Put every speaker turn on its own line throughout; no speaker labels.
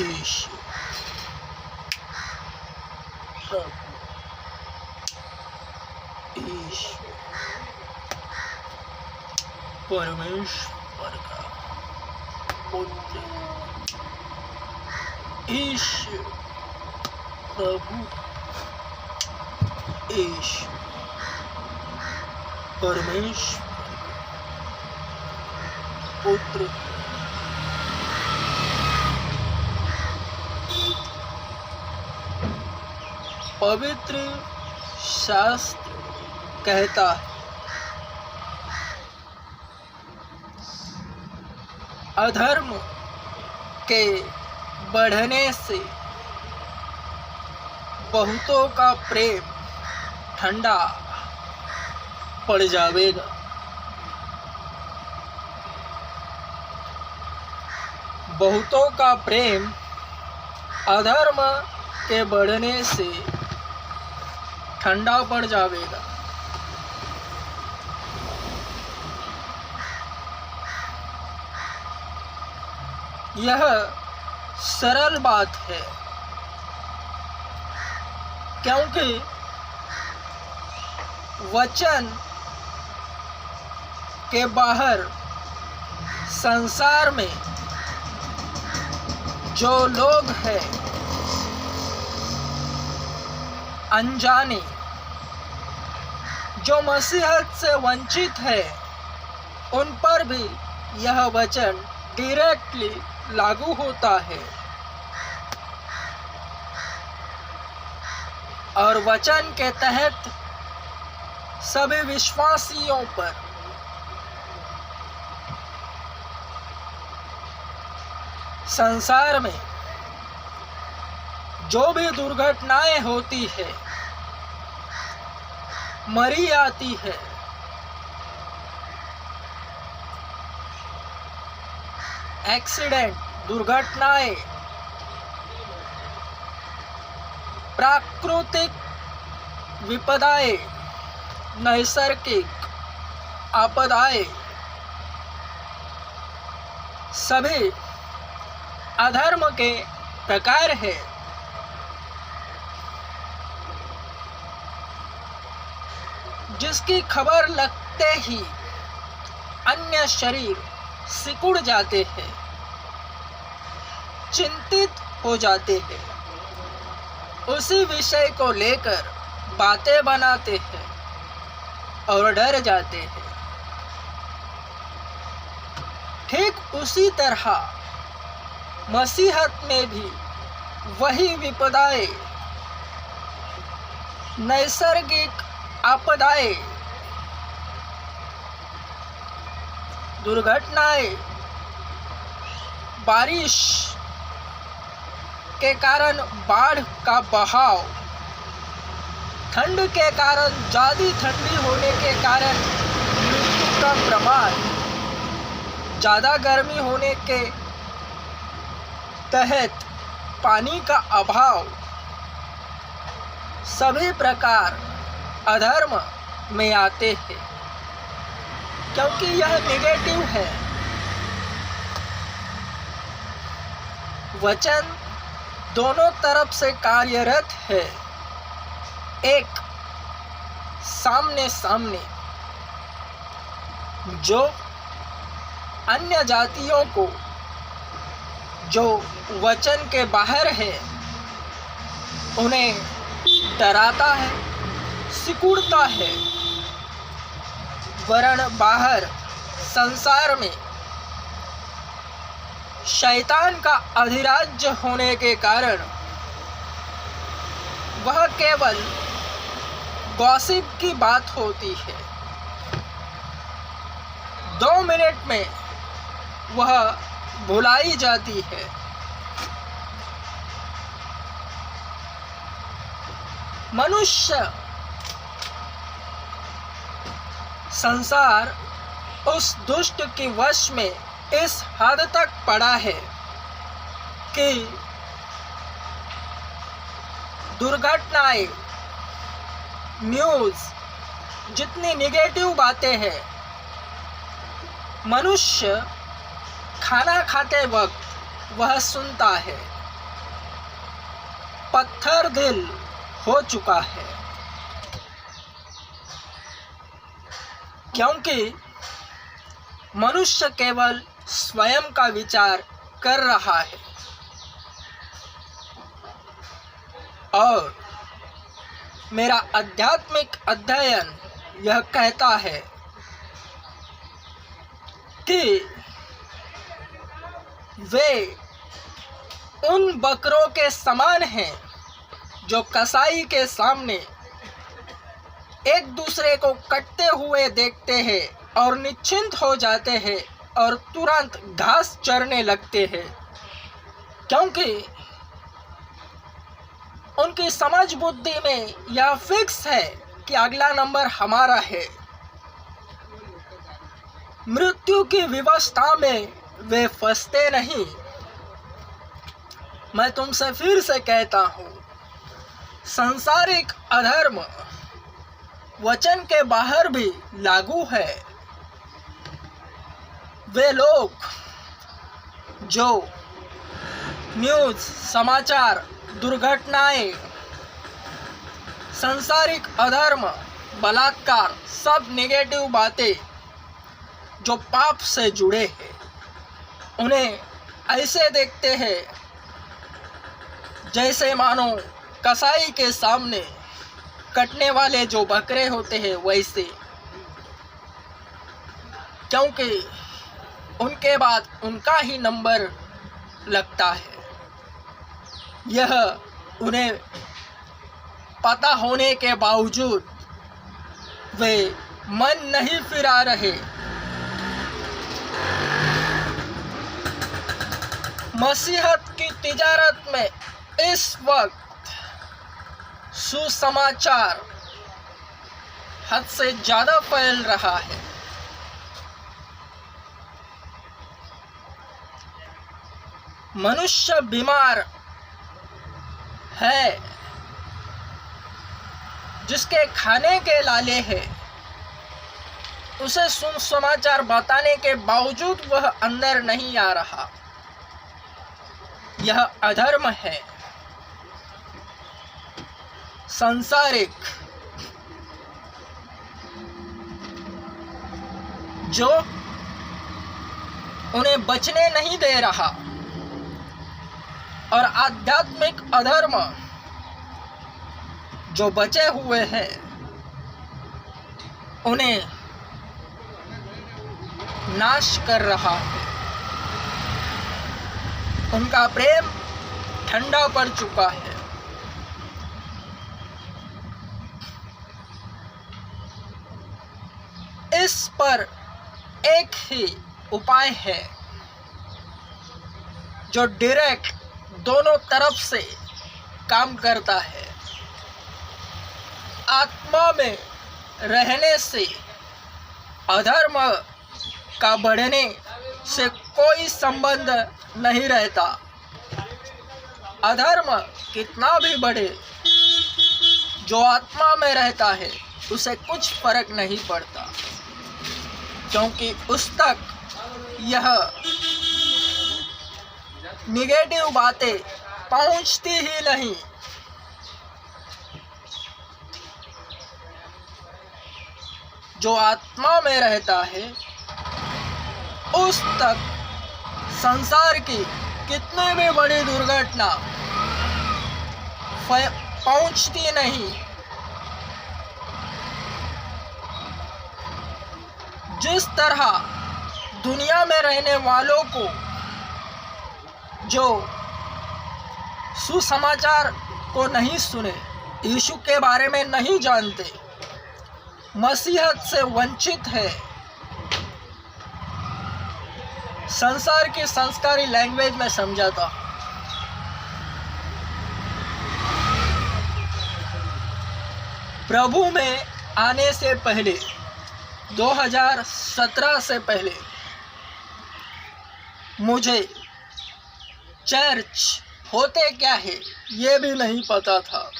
ईश प्रभु ईश परमेश्वर का पुत्र ईश प्रभु ईश परमेश्वर पुत्र पवित्र शास्त्र कहता है, अधर्म के बढ़ने से बहुतों का प्रेम ठंडा पड़ जाएगा। बहुतों का प्रेम अधर्म के बढ़ने से ठंडा पड़ जाएगा। यह सरल बात है, क्योंकि वचन के बाहर संसार में जो लोग हैं अनजाने, जो मसीहत से वंचित है, उन पर भी यह वचन डायरेक्टली लागू होता है। और वचन के तहत सभी विश्वासियों पर संसार में जो भी दुर्घटनाएं होती है, मरी आती है, एक्सीडेंट, दुर्घटनाएं, प्राकृतिक विपदाएं, नैसर्गिक आपदाएं, सभी अधर्म के प्रकार है। जिसकी खबर लगते ही अन्य शरीर सिकुड़ जाते हैं, चिंतित हो जाते हैं, उसी विषय को लेकर बातें बनाते हैं और डर जाते हैं। ठीक उसी तरह मसीहत में भी वही विपदाएं, नैसर्गिक आपदाएं, दुर्घटनाएं, बारिश के कारण बाढ़ का बहाव, ठंड के कारण, ज़्यादा ठंडी होने के कारण मृत्यु का प्रमाण, ज़्यादा गर्मी होने के तहत पानी का अभाव, सभी प्रकार अधर्म में आते हैं, क्योंकि यह नेगेटिव है। वचन दोनों तरफ से कार्यरत है। एक सामने सामने जो अन्य जातियों को जो वचन के बाहर है उन्हें डराता है, सिकुड़ता है, वरन बाहर संसार में शैतान का अधिराज्य होने के कारण वह केवल गॉसिप की बात होती है। 2 मिनट में वह भुलाई जाती है। मनुष्य, संसार उस दुष्ट के वश में इस हद तक पड़ा है कि दुर्घटनाएं, न्यूज़, जितनी नेगेटिव बातें हैं, मनुष्य खाना खाते वक्त वह सुनता है। पत्थर दिल हो चुका है, क्योंकि मनुष्य केवल स्वयं का विचार कर रहा है और मेरा आध्यात्मिक अध्ययन यह कहता है कि वे उन बकरों के समान हैं जो कसाई के सामने एक दूसरे को कटते हुए देखते हैं और निश्चिंत हो जाते हैं और तुरंत घास चरने लगते हैं, क्योंकि उनकी समझ बुद्धि में यह फिक्स है कि अगला नंबर हमारा है। मृत्यु की व्यवस्था में वे फंसते नहीं। मैं तुमसे फिर से कहता हूँ, सांसारिक अधर्म वचन के बाहर भी लागू है। वे लोग जो न्यूज़, समाचार, दुर्घटनाएं, सांसारिक अधर्म, बलात्कार, सब नेगेटिव बातें जो पाप से जुड़े हैं, उन्हें ऐसे देखते हैं जैसे मानो कसाई के सामने कटने वाले जो बकरे होते हैं वैसे, क्योंकि उनके बाद उनका ही नंबर लगता है। यह उन्हें पता होने के बावजूद वे मन नहीं फिरा रहे। मसीहत की तिजारत में इस वक्त सुसमाचार हद से ज़्यादा फैल रहा है। मनुष्य बीमार है, जिसके खाने के लाले हैं, उसे सुसमाचार बताने के बावजूद वह अंदर नहीं आ रहा। यह अधर्म है। सांसारिक जो उन्हें बचने नहीं दे रहा और आध्यात्मिक अधर्म जो बचे हुए हैं उन्हें नाश कर रहा है। उनका प्रेम ठंडा पड़ चुका है। इस पर एक ही उपाय है जो डायरेक्ट दोनों तरफ से काम करता है। आत्मा में रहने से अधर्म का बढ़ने से कोई संबंध नहीं रहता। अधर्म कितना भी बढ़े, जो आत्मा में रहता है उसे कुछ फर्क नहीं पड़ता, क्योंकि उस तक यह निगेटिव बातें पहुंचती ही नहीं। जो आत्मा में रहता है उस तक संसार की कितनी भी बड़ी दुर्घटना पहुंचती नहीं। जिस तरह दुनिया में रहने वालों को जो सुसमाचार को नहीं सुने, यीशु के बारे में नहीं जानते, मसीहत से वंचित है, संसार की संस्कारी लैंग्वेज में समझाता हूँ। प्रभु में आने से पहले 2017 से पहले मुझे चर्च होते क्या है ये भी नहीं पता था,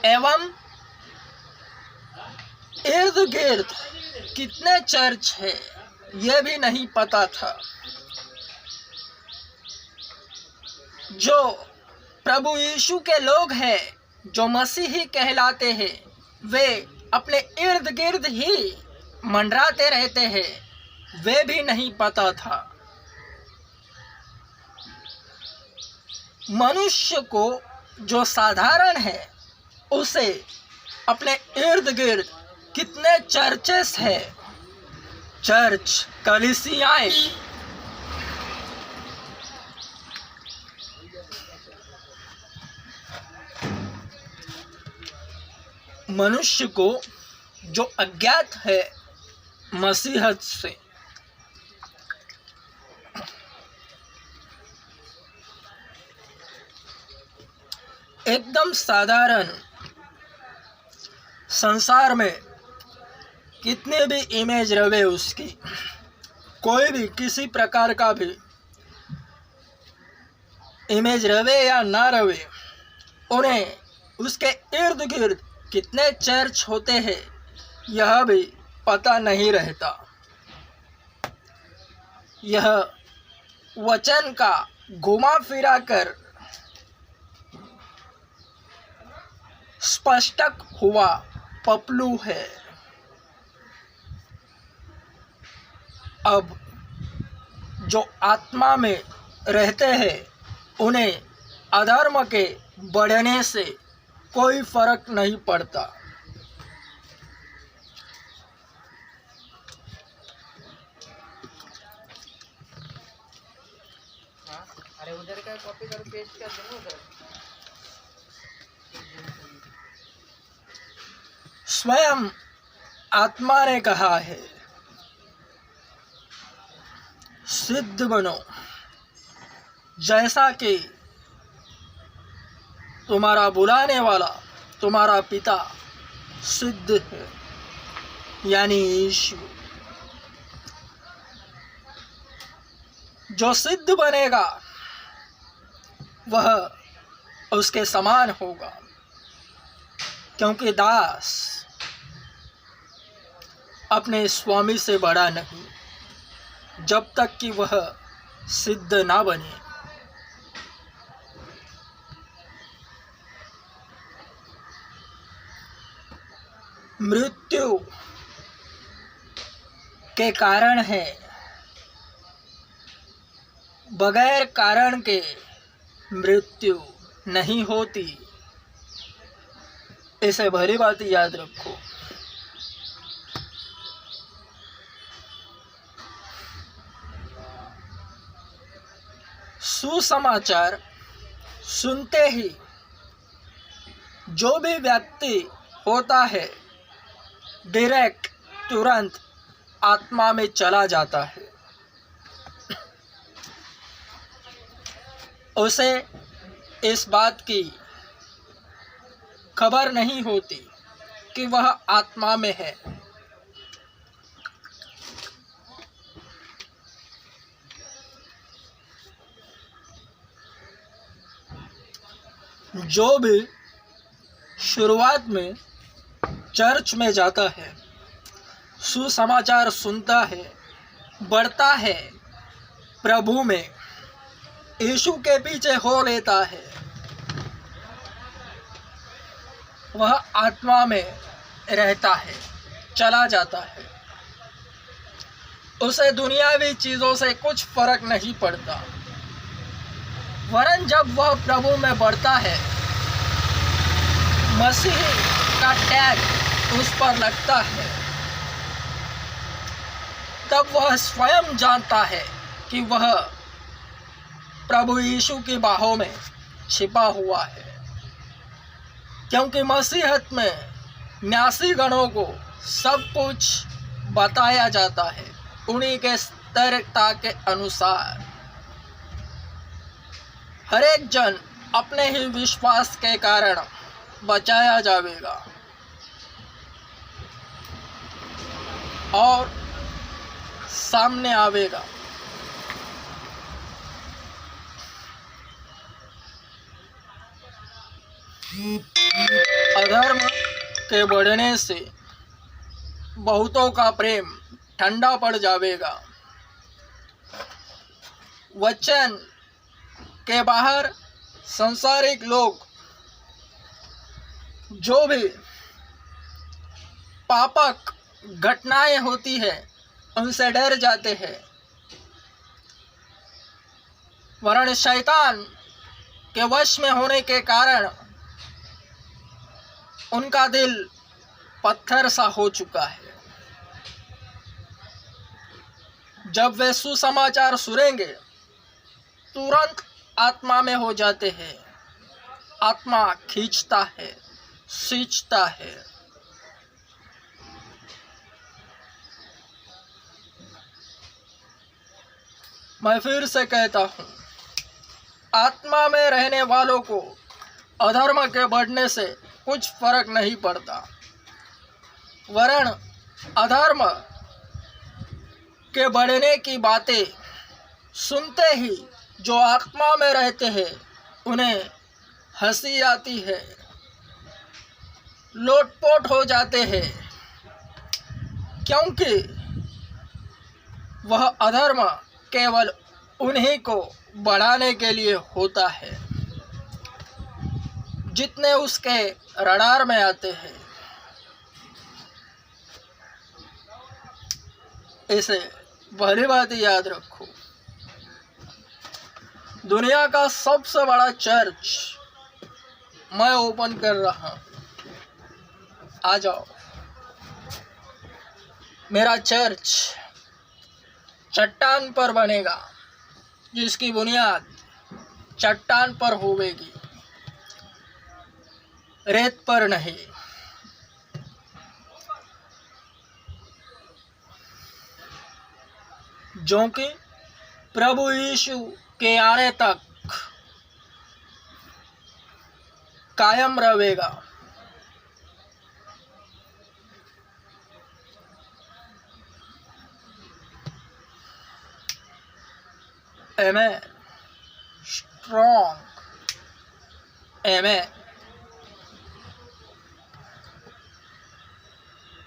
एवं इर्द गिर्द कितने चर्च है ये भी नहीं पता था। जो प्रभु यीशु के लोग हैं जो मसीही कहलाते हैं, वे अपने इर्द गिर्द ही मंडराते रहते हैं, वे भी नहीं पता था। मनुष्य को जो साधारण है उसे अपने इर्द गिर्द कितने चर्चेस है, चर्च, कलीसियाएं, मनुष्य को जो अज्ञात है मसीहत से, एकदम साधारण संसार में कितने भी इमेज रहे उसकी, कोई भी किसी प्रकार का भी इमेज रहे या ना रहे, उन्हें उसके इर्द गिर्द कितने चर्च होते हैं यह भी पता नहीं रहता। यह वचन का घुमा फिरा कर स्पष्टक हुआ पपलू है। अब जो आत्मा में रहते हैं उन्हें अधर्म के बढ़ने से कोई फर्क नहीं पड़ता।
अरे उधर का कॉपी कर पेस्ट कर दो उधर।
स्वयं आत्मा ने कहा है, सिद्ध बनो जैसा कि तुम्हारा बुलाने वाला तुम्हारा पिता सिद्ध है, यानी यीशु। जो सिद्ध बनेगा वह उसके समान होगा, क्योंकि दास अपने स्वामी से बड़ा नहीं जब तक कि वह सिद्ध ना बने। मृत्यु के कारण है, बगैर कारण के मृत्यु नहीं होती, इसे भली बात याद रखो। सुसमाचार सुनते ही जो भी व्यक्ति होता है डायरेक्ट तुरंत आत्मा में चला जाता है। उसे इस बात की खबर नहीं होती कि वह आत्मा में है। जो भी शुरुआत में चर्च में जाता है, सुसमाचार सुनता है, बढ़ता है, प्रभु में यीशु के पीछे हो लेता है, वह आत्मा में रहता है, चला जाता है। उसे दुनियावी चीज़ों से कुछ फर्क नहीं पड़ता। वरन जब वह प्रभु में बढ़ता है, मसीह का टैग उस पर लगता है, तब वह स्वयं जानता है कि वह प्रभु यीशु की बाहों में छिपा हुआ है, क्योंकि मसीहत में न्यासी गणों को सब कुछ बताया जाता है उन्हीं के स्तरता के अनुसार। हर एक जन अपने ही विश्वास के कारण बचाया जाएगा और सामने आवेगा। अधर्म के बढ़ने से बहुतों का प्रेम ठंडा पड़ जाएगा। वचन के बाहर संसारिक लोग जो भी पापक घटनाएं होती है उनसे डर जाते हैं, वरन शैतान के वश में होने के कारण उनका दिल पत्थर सा हो चुका है। जब वे सुसमाचार सुनेंगे तुरंत आत्मा में हो जाते हैं। आत्मा खींचता है, सींचता है। मैं फिर से कहता हूँ, आत्मा में रहने वालों को अधर्म के बढ़ने से कुछ फर्क नहीं पड़ता, वरन अधर्म के बढ़ने की बातें सुनते ही जो आत्मा में रहते हैं उन्हें हंसी आती है, लोटपोट हो जाते हैं, क्योंकि वह अधर्म केवल उन्हीं को बढ़ाने के लिए होता है जितने उसके रडार में आते हैं। इसे भली बात याद रखो। दुनिया का सबसे बड़ा चर्च मैं ओपन कर रहा हूँ, आ जाओ। मेरा चर्च चट्टान पर बनेगा, जिसकी बुनियाद चट्टान पर होवेगी, रेत पर नहीं। जो कि प्रभु यीशु के आने तक कायम रहेगा। Amen. Strong. Amen.